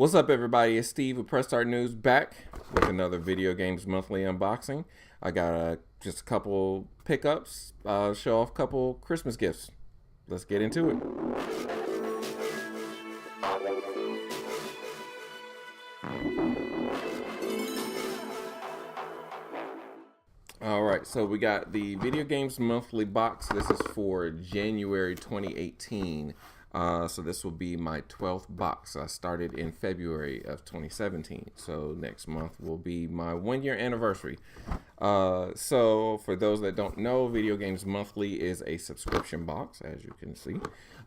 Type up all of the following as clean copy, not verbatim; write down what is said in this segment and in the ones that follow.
What's up, everybody? It's Steve with Press Start News, back with another Video Games Monthly unboxing. I got just a couple pickups, show off a couple Christmas gifts. Let's get into it. All right, so we got the Video Games Monthly box. This is for January 2018. So this will be my 12th box. I started in February of 2017. So next month will be my 1-year anniversary. So for those that don't know, Video Games Monthly is a subscription box, as you can see,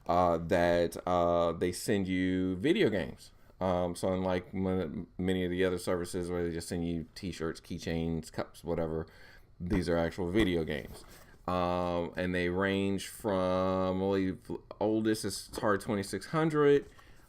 that they send you video games. So unlike many of the other services where they just send you t-shirts, keychains, cups, whatever, these are actual video games. And they range from, I believe, oldest is Atari 2600.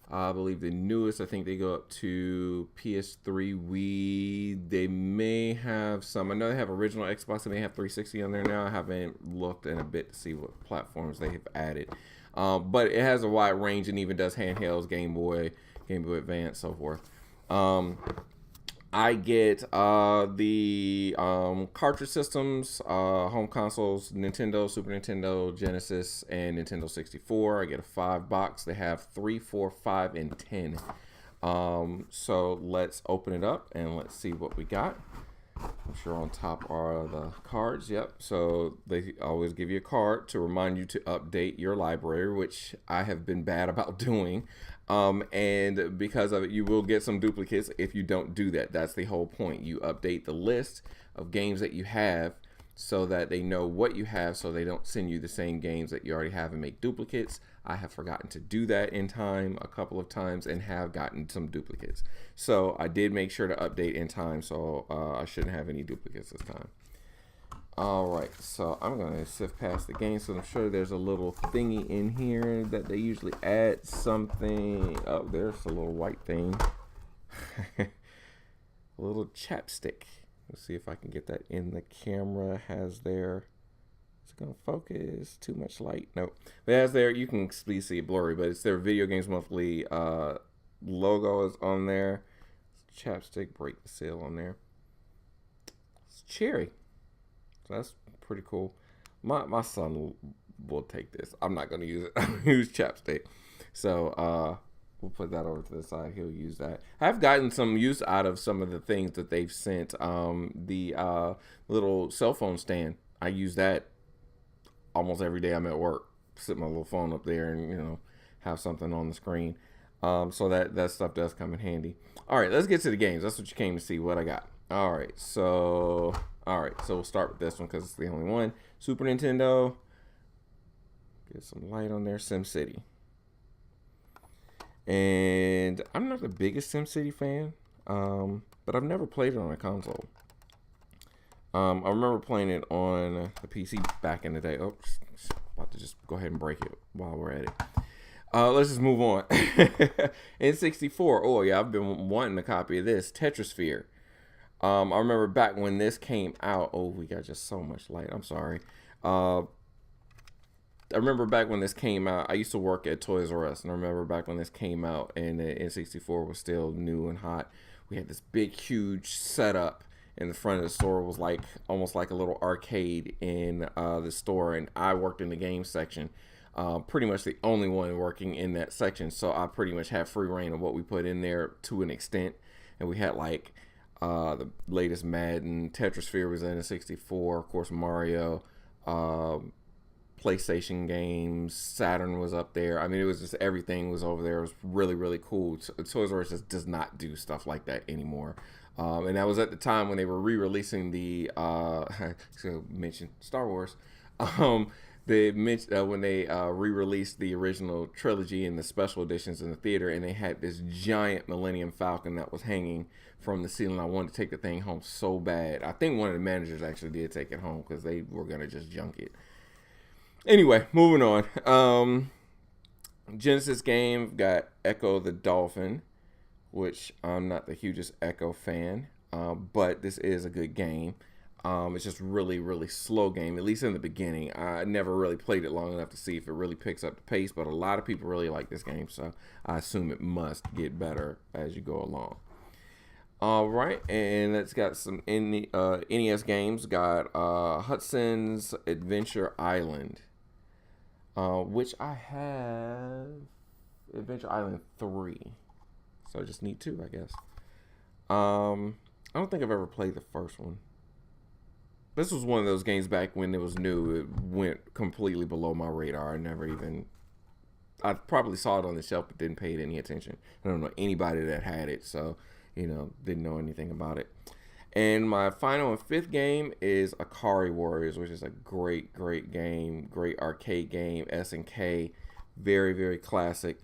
I believe the newest, I think they go up to PS3, Wii. They may have some. I know they have original Xbox. They may have 360 on there now. I haven't looked in a bit to see what platforms they have added. But it has a wide range and even does handhelds, Game Boy Advance, so forth. I get the cartridge systems, home consoles, Nintendo, Super Nintendo, Genesis, and Nintendo 64. I get a 5-box. They have 3, 4, 5, and 10. So let's open it up and let's see what we got. I'm sure on top are the cards. Yep. So they always give you a card to remind you to update your library, which I have been bad about doing. And because of it, you will get some duplicates if you don't do that. That's the whole point. You update the list of games that you have so that they know what you have, so they don't send you the same games that you already have and make duplicates. I have forgotten to do that in time a couple of times and have gotten some duplicates. So I did make sure to update in time, so I shouldn't have any duplicates this time. All right, so I'm gonna sift past the game. So I'm sure there's a little thingy in here that they usually add something. Oh, there's a little white thing. A little chapstick. Let's see if I can get that in the camera. Has their, is it gonna focus? Too much light? Nope. But as there, you can please see it blurry, but it's their Video Games Monthly logo is on there. Chapstick, break the seal on there. It's cherry. So that's pretty cool. My son will take this. I'm not gonna use it. I'm gonna use chapstick. So we'll put that over to the side. He'll use that. I've gotten some use out of some of the things that they've sent. The little cell phone stand. I use that almost every day I'm at work. Sit my little phone up there and have something on the screen. So that stuff does come in handy. All right, let's get to the games. That's what you came to see. What I got. All right, so we'll start with this one because it's the only one. Super Nintendo. Get some light on there. SimCity. And I'm not the biggest SimCity fan, but I've never played it on a console. I remember playing it on the PC back in the day. Oh, about to just go ahead and break it while we're at it. Let's just move on. N64. Oh, yeah, I've been wanting a copy of this. Tetrisphere. I remember back when this came out. Oh, we got just so much light. I'm sorry. I remember back when this came out. I used to work at Toys R Us, and I remember back when this came out and the N64 was still new and hot. We had this big, huge setup in the front of the store. It was like almost like a little arcade in the store, and I worked in the game section. Pretty much the only one working in that section, so I pretty much had free reign of what we put in there to an extent. And we had like the latest Madden, Tetrisphere was in the 64, of course Mario, PlayStation games, Saturn was up there. I mean, it was just everything was over there. It was really, really cool. Toys R Us just does not do stuff like that anymore. And that was at the time when they were re-releasing the so mention Star Wars. They mentioned when they re-released the original trilogy and the special editions in the theater, and they had this giant Millennium Falcon that was hanging from the ceiling. I wanted to take the thing home so bad. I think one of the managers actually did take it home because they were gonna just junk it. Anyway, moving on. Genesis game got Echo the Dolphin, which I'm not the hugest Echo fan, but this is a good game. It's just really, really slow game, at least in the beginning. I never really played it long enough to see if it really picks up the pace, but a lot of people really like this game, so I assume it must get better as you go along. All right, and it's got some NES games. Got Hudson's Adventure Island, which I have Adventure Island 3, so I just need 2, I guess. I don't think I've ever played the first one. This was one of those games back when it was new. It went completely below my radar. I probably saw it on the shelf but didn't pay it any attention. I don't know anybody that had it, so, didn't know anything about it. And my final and 5th game is Ikari Warriors, which is a great, great game. Great arcade game, SNK. Very, very classic.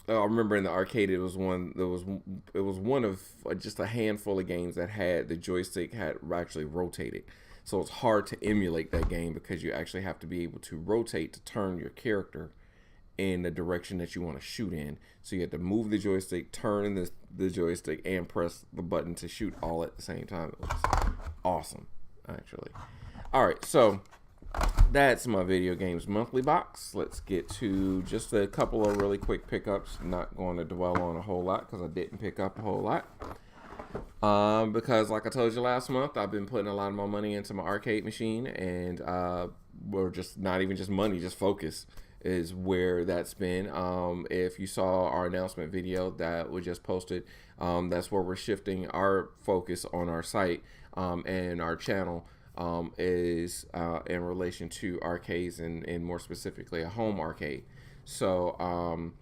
I remember in the arcade it was one of just a handful of games that had the joystick had actually rotated. So it's hard to emulate that game because you actually have to be able to rotate to turn your character in the direction that you want to shoot in. So you have to move the joystick, turn the joystick, and press the button to shoot all at the same time. It was awesome, actually. All right, so that's my video games monthly box. Let's get to just a couple of really quick pickups. Not going to dwell on a whole lot because I didn't pick up a whole lot. Because like I told you last month, I've been putting a lot of my money into my arcade machine, and we're just not even just money, just focus is where that's been. If you saw our announcement video that we just posted, that's where we're shifting our focus on our site and our channel. Is in relation to arcades and more specifically a home arcade. So I've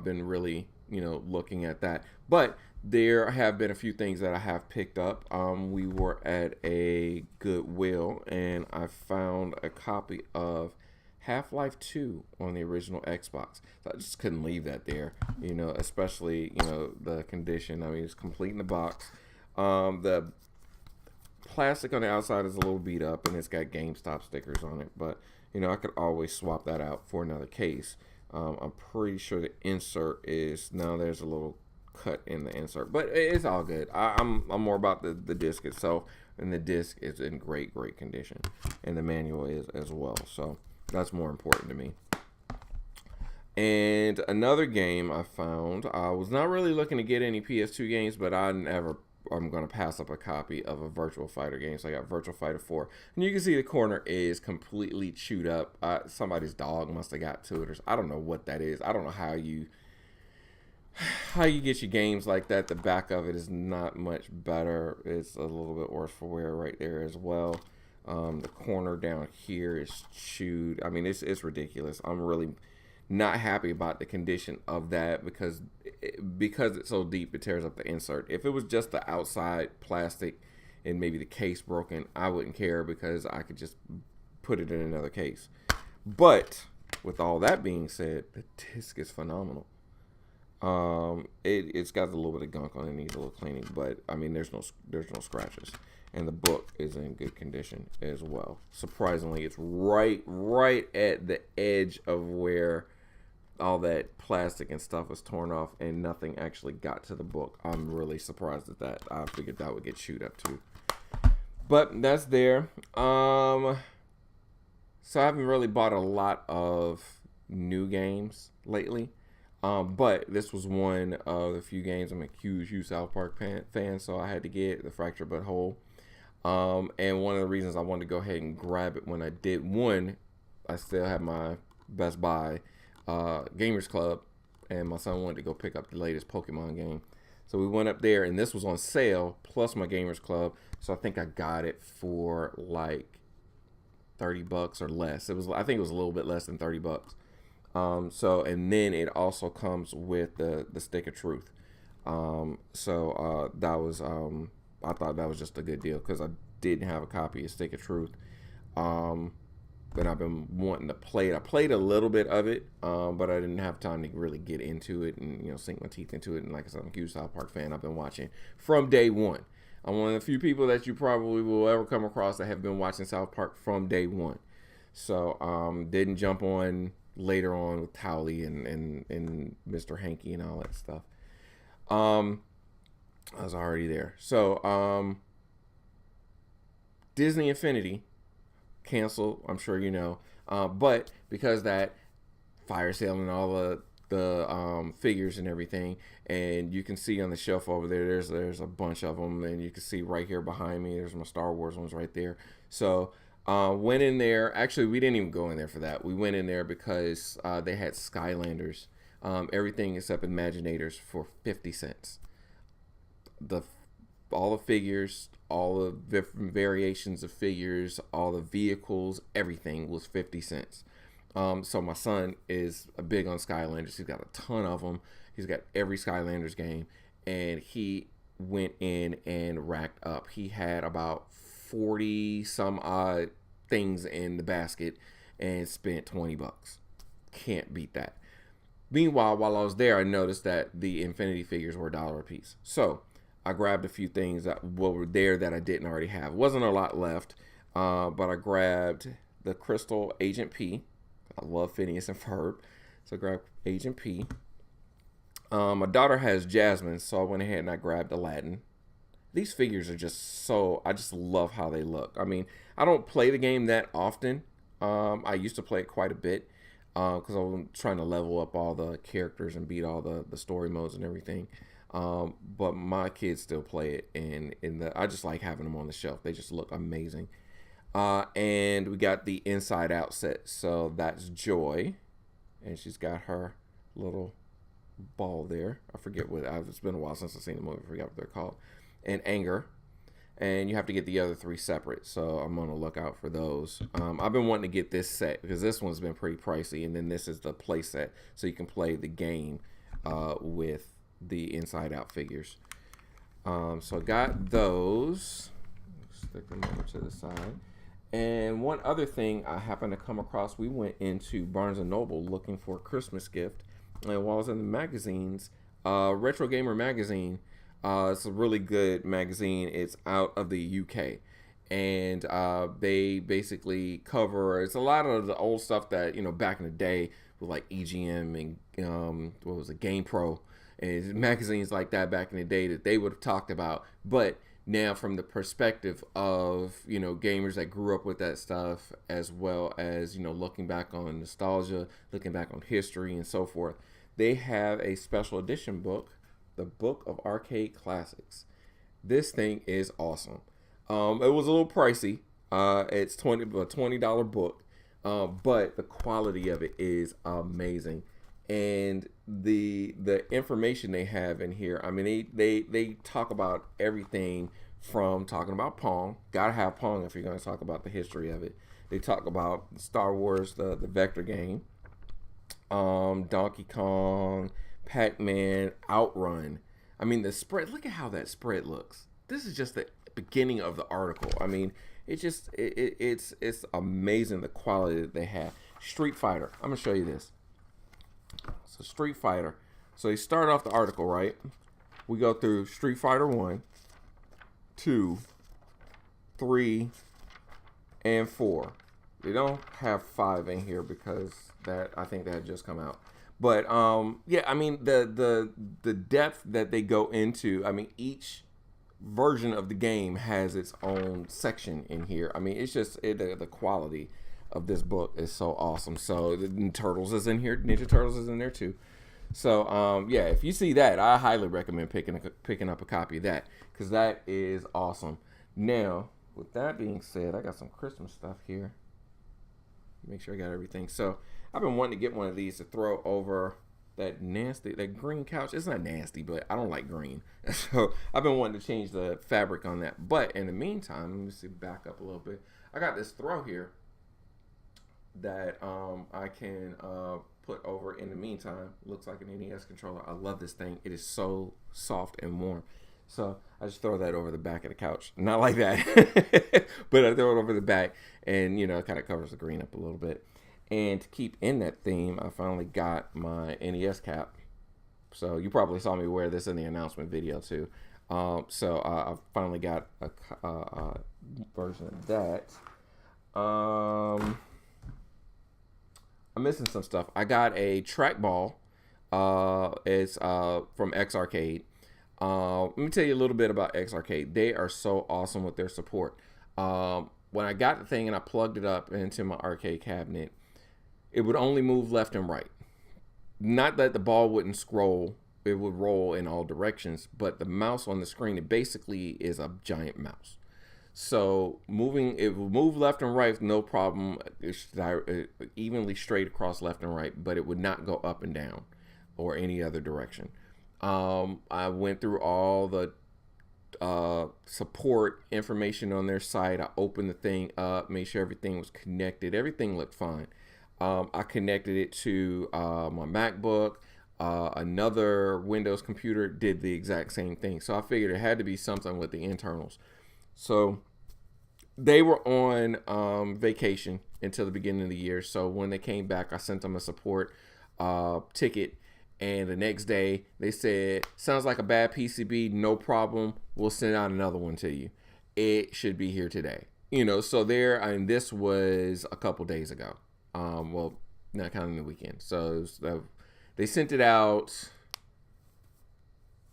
been really looking at that, but there have been a few things that I have picked up. We were at a Goodwill and I found a copy of Half-Life 2 on the original Xbox. So I just couldn't leave that there, especially the condition. I mean, it's complete in the box. The plastic on the outside is a little beat up and it's got GameStop stickers on it, but I could always swap that out for another case. I'm pretty sure the insert is now there's a little cut in the insert, but it's all good. I'm more about the disc itself, and the disc is in great condition, and the manual is as well, so that's more important to me. And another game I found, I was not really looking to get any PS2 games, but I'm going to pass up a copy of a Virtua Fighter game. So I got Virtua Fighter 4. And you can see the corner is completely chewed up. Somebody's dog must have got to it. Or I don't know what that is. I don't know how you get your games like that. The back of it is not much better. It's a little bit worse for wear right there as well. The corner down here is chewed. I mean, it's ridiculous. I'm really not happy about the condition of that because it's so deep it tears up the insert. If it was just the outside plastic and maybe the case broken, I wouldn't care because I could just put it in another case. But with all that being said, the disc is phenomenal. It's got a little bit of gunk on it, needs a little cleaning, but I mean there's no scratches, and the book is in good condition as well. Surprisingly, it's right at the edge of where all that plastic and stuff was torn off and nothing actually got to the book. I'm really surprised at that. I figured that would get chewed up too, but that's there. So I haven't really bought a lot of new games lately, but this was one of the few games. I'm a huge South Park fan, so I had to get the Fractured But Whole. And one of the reasons I wanted to go ahead and grab it when I did, one, I still have my Best Buy Gamers Club, and my son wanted to go pick up the latest Pokemon game, so we went up there and this was on sale plus my Gamers Club, so I think I got it for like $30 or less. I think it was a little bit less than $30. And then it also comes with the Stick of Truth. That was I thought that was just a good deal because I didn't have a copy of Stick of Truth. But I've been wanting to play it. I played a little bit of it, but I didn't have time to really get into it and sink my teeth into it. And like I said, I'm a huge South Park fan. I've been watching from day one. I'm one of the few people that you probably will ever come across that have been watching South Park from day one. So didn't jump on later on with Towley and Mr. Hanky and all that stuff. I was already there. So, Disney Infinity canceled. I'm sure you know, but because that fire sale and all the figures and everything, and you can see on the shelf over there, there's a bunch of them, and you can see right here behind me, there's my Star Wars ones right there. So went in there. Actually, we didn't even go in there for that. We went in there because they had Skylanders, everything except Imaginators for 50 cents. The all the figures, all the different variations of figures, all the vehicles, everything was 50 cents. So my son is big on Skylanders. He's got a ton of them. He's got every Skylanders game, and he went in and racked up. He had about 40 some odd things in the basket and spent $20. Can't beat that. Meanwhile, while I was there, I noticed that the Infinity figures were $1 a piece. So I grabbed a few things that were there that I didn't already have. Wasn't a lot left, but I grabbed the Crystal Agent P. I love Phineas and Ferb, so I grabbed Agent P. My daughter has Jasmine, so I went ahead and I grabbed Aladdin. These figures are just so, I just love how they look. I mean, I don't play the game that often. I used to play it quite a bit because I was trying to level up all the characters and beat all the story modes and everything. But my kids still play it, and I just like having them on the shelf. They just look amazing. And we got the Inside Out set. So that's Joy, and she's got her little ball there. I forget what. It's been a while since I've seen the movie. I forgot what they're called. And Anger, and you have to get the other 3 separate. So I'm on the lookout for those. I've been wanting to get this set because this one's been pretty pricey, and then this is the play set, so you can play the game with the Inside Out figures. So I got those. Stick them over to the side. And one other thing I happened to come across, we went into Barnes & Noble looking for a Christmas gift. And while I was in the magazines, Retro Gamer Magazine, it's a really good magazine. It's out of the UK. And they basically cover, it's a lot of the old stuff that, back in the day with like EGM and what was it, Game Pro, and magazines like that back in the day that they would have talked about. But now from the perspective of, gamers that grew up with that stuff, as well as, looking back on nostalgia, looking back on history and so forth, they have a special edition book, the Book of Arcade Classics. This thing is awesome. It was a little pricey. It's a $20 book, but the quality of it is amazing. And the information they have in here, I mean, they talk about everything from talking about Pong. Gotta have Pong if you're going to talk about the history of it. They talk about Star Wars, the Vector game, Donkey Kong, Pac-Man, Outrun. I mean, the spread, look at how that spread looks. This is just the beginning of the article. I mean, it's amazing the quality that they have. Street Fighter. I'm going to show you this. So Street Fighter. So you start off the article, right? We go through Street Fighter 1, 2, 3, and 4. They don't have 5 in here because I think that had just come out. But yeah, I mean the depth that they go into. I mean, each version of the game has its own section in here. I mean, it's just the quality of this book is so awesome. So the Turtles is in here. Ninja Turtles is in there too. So yeah, if you see that, I highly recommend picking up a copy of that because that is awesome. Now, with that being said, I got some Christmas stuff here. Make sure I got everything. So I've been wanting to get one of these to throw over that green couch. It's not nasty, but I don't like green. So I've been wanting to change the fabric on that. But in the meantime, let me see, back up a little bit. I got this throw here that I can put over in the meantime. Looks like an NES controller. I love this thing. It is so soft and warm. So I just throw that over the back of the couch. Not like that, but I throw it over the back, and it kind of covers the green up a little bit. And to keep in that theme, I finally got my NES cap. So you probably saw me wear this in the announcement video too. So I finally got a version of that. I'm missing some stuff. I got a trackball. It's from X Arcade. Let me tell you a little bit about X Arcade. They are so awesome with their support. When I got the thing and I plugged it up into my arcade cabinet, it would only move left and right. Not that the ball wouldn't scroll, it would roll in all directions, but the mouse on the screen, it basically is a giant mouse. So it will move left and right, no problem. It's evenly straight across left and right, but it would not go up and down or any other direction. I went through all the support information on their site. I opened the thing up, made sure everything was connected. Everything looked fine. I connected it to my MacBook. Another Windows computer did the exact same thing. So I figured it had to be something with the internals. So they were on vacation until the beginning of the year. So when they came back, I sent them a support ticket. And the next day, they said, sounds like a bad PCB, no problem. We'll send out another one to you. It should be here today. So this was a couple days ago. Well, not counting the weekend. So they sent it out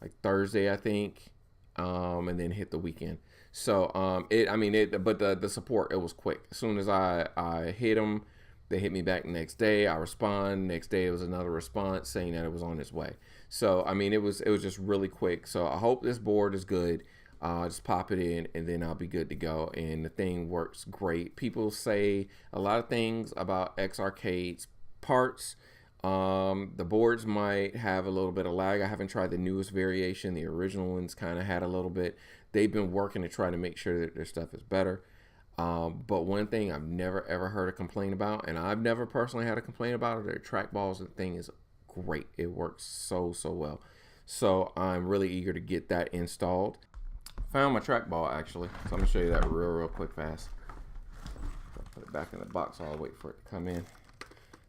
like Thursday, I think, and then hit the weekend. So but the support, it was quick. As soon as I hit them, they hit me back the next day. I respond. Next day, it was another response saying that it was on its way. So it was just really quick. So I hope this board is good. Just pop it in, and then I'll be good to go. And the thing works great. People say a lot of things about X Arcade's parts. The boards might have a little bit of lag. I haven't tried the newest variation. The original ones kind of had a little bit. They've been working to try to make sure that their stuff is better. But one thing I've never ever heard a complaint about, and I've never personally had a complaint about it, their trackballs. The thing is great. It works so well. So I'm really eager to get that installed. Found my trackball actually, so I'm gonna show you that real quick fast. I'll put it back in the box while I wait for it to come in.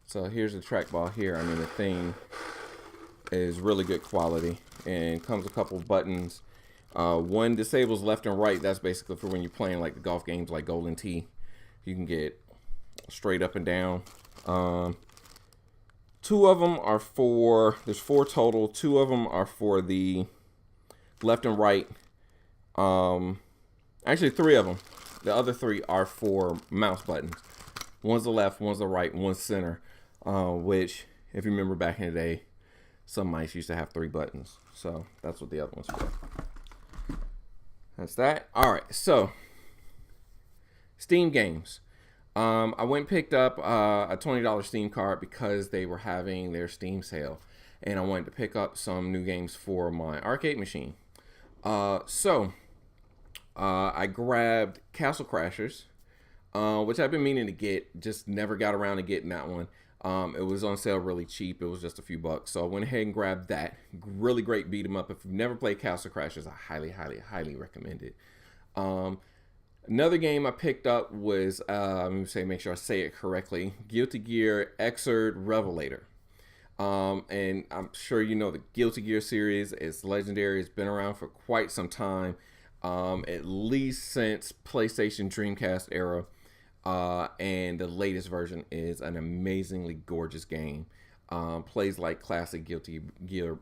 So here's the trackball here. The thing is really good quality and comes a couple buttons. One disables left and right. That's basically for when you're playing like the golf games like Golden Tee. You can get straight up and down. Two of them are there's 4 total. 2 of them are for the left and right. Actually 3 of them. The other 3 are for mouse buttons. One's the left, one's the right, one's center. Which, if you remember back in the day, some mice used to have 3 buttons. So that's what the other one's for. That's that. All right, so Steam games. I went and picked up a $20 Steam card because they were having their Steam sale, and I wanted to pick up some new games for my arcade machine. So I grabbed Castle Crashers, which I've been meaning to get, just never got around to getting that one. It was on sale really cheap. It was just a few bucks. So I went ahead and grabbed that. Really great beat 'em up. If you've never played Castle Crashers, I highly recommend it. Another game I picked up was, make sure I say it correctly, Guilty Gear Xrd Revelator. And I'm sure you know the Guilty Gear series is legendary. It's been around for quite some time, at least since PlayStation Dreamcast era. And the latest version is an amazingly gorgeous game. Plays like classic Guilty Gear,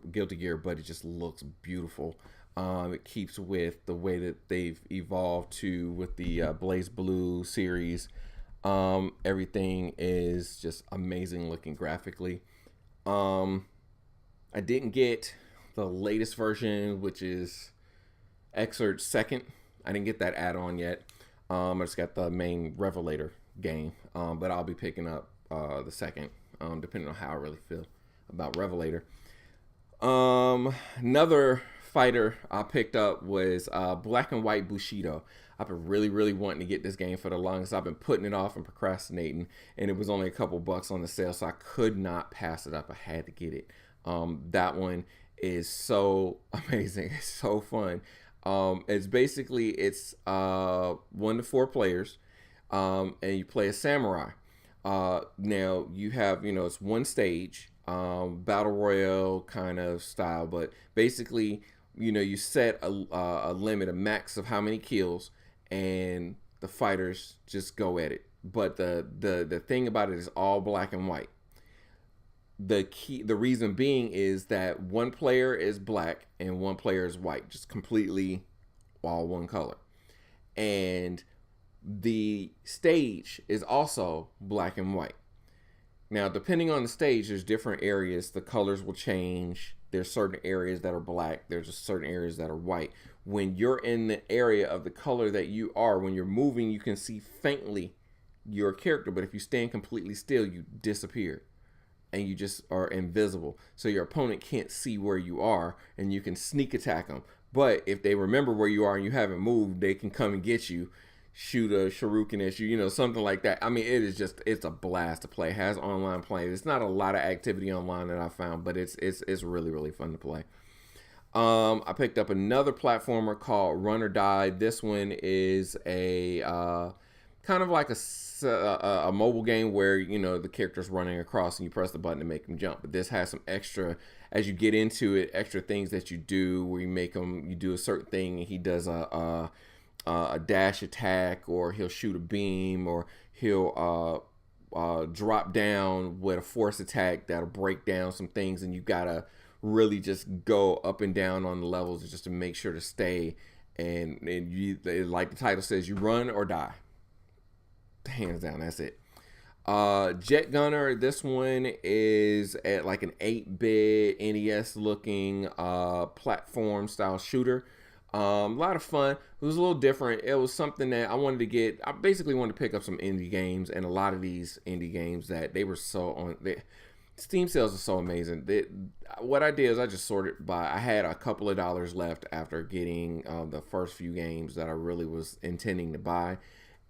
but it just looks beautiful. It keeps with the way that they've evolved with the BlazBlue series. Everything is just amazing looking graphically. I didn't get the latest version, which is Xrd Second. I didn't get that add-on yet. I just got the main Revelator game, but I'll be picking up the second, depending on how I really feel about Revelator. Another fighter I picked up was Black and White Bushido. I've been really wanting to get this game for the longest. I've been putting it off and procrastinating, and it was only a couple bucks on the sale, so I could not pass it up. I had to get it. That one is so amazing. It's so fun. It's 1 to 4 players, and you play a samurai. Now you have, it's one stage, battle royale kind of style, but basically, you set a limit, a max of how many kills, and the fighters just go at it. But the thing about it is all black and white. the reason being is that one player is black and one player is white, just completely all one color. And the stage is also black and white. Now, depending on the stage, there's different areas. The colors will change. There's certain areas that are black. There's just certain areas that are white. When you're in the area of the color that you are, when you're moving, you can see faintly your character. But if you stand completely still, you disappear. And you just are invisible. So your opponent can't see where you are, and you can sneak attack them. But if they remember where you are and you haven't moved, they can come and get you, shoot a shuriken at you, something like that. I mean, it's a blast to play. It has online play. It's not a lot of activity online that I found, but it's really, really fun to play. I picked up another platformer called Run or Die. This one is a kind of like a mobile game where the character's running across and you press the button to make them jump. But this has some extra, as you get into it, extra things that you do where you do a certain thing and he does a dash attack, or he'll shoot a beam, or he'll drop down with a force attack that'll break down some things, and you gotta really just go up and down on the levels just to make sure to stay. And you, like the title says, you run or die. Hands down, that's it. Jet Gunner, this one is at like an 8-bit NES looking platform style shooter. A lot of fun. It was a little different. It was something that I wanted to get. I basically wanted to pick up some indie games, and a lot of these indie games that they were so on. Steam sales are so amazing. What I did is I just sorted by. I had a couple of dollars left after getting the first few games that I really was intending to buy.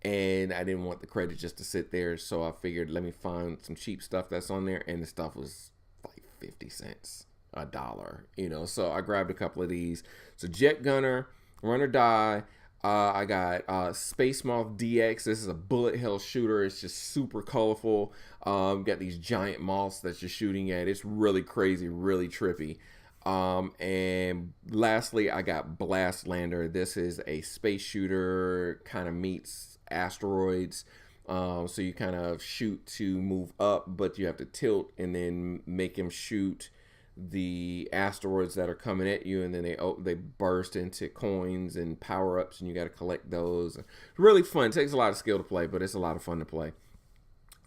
And I didn't want the credit just to sit there, so I figured let me find some cheap stuff that's on there, and the stuff was like 50 cents, $1, so I grabbed a couple of these. So Jet Gunner, Run or Die, I got Space Moth DX. This is a bullet hell shooter. It's just super colorful. Got these giant moths that you're shooting at. It's really crazy, really trippy. And lastly, I got Blast Lander. This is a space shooter, kind of meets asteroids. So you kind of shoot to move up, but you have to tilt and then make him shoot the asteroids that are coming at you, and then they burst into coins and power-ups, and you got to collect those. Really fun. It takes a lot of skill to play, but it's a lot of fun to play.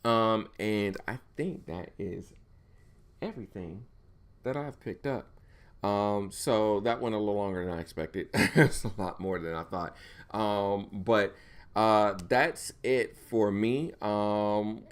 And I think that is everything that I've picked up. So that went a little longer than I expected. It's a lot more than I thought. But that's it for me.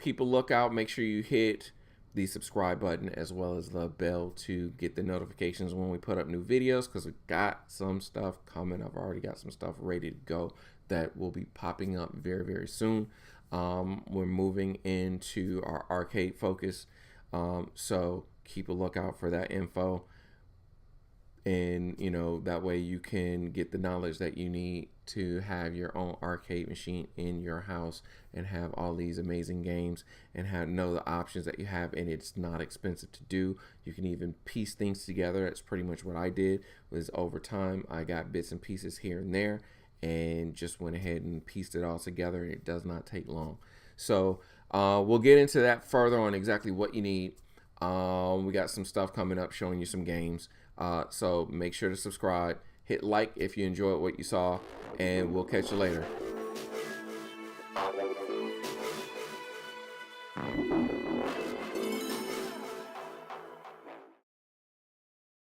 Keep a lookout. Make sure you hit the subscribe button as well as the bell to get the notifications when we put up new videos, because we got some stuff coming. I've already got some stuff ready to go that will be popping up very, very soon. We're moving into our arcade focus. So keep a lookout for that info. And that way you can get the knowledge that you need to have your own arcade machine in your house and have all these amazing games and know the options that you have. And it's not expensive to do. You can even piece things together. That's pretty much what I did. Was over time I got bits and pieces here and there and just went ahead and pieced it all together. It does not take long. So we'll get into that further on exactly what you need. We got some stuff coming up showing you some games. So make sure to subscribe, hit like if you enjoyed what you saw, and we'll catch you later.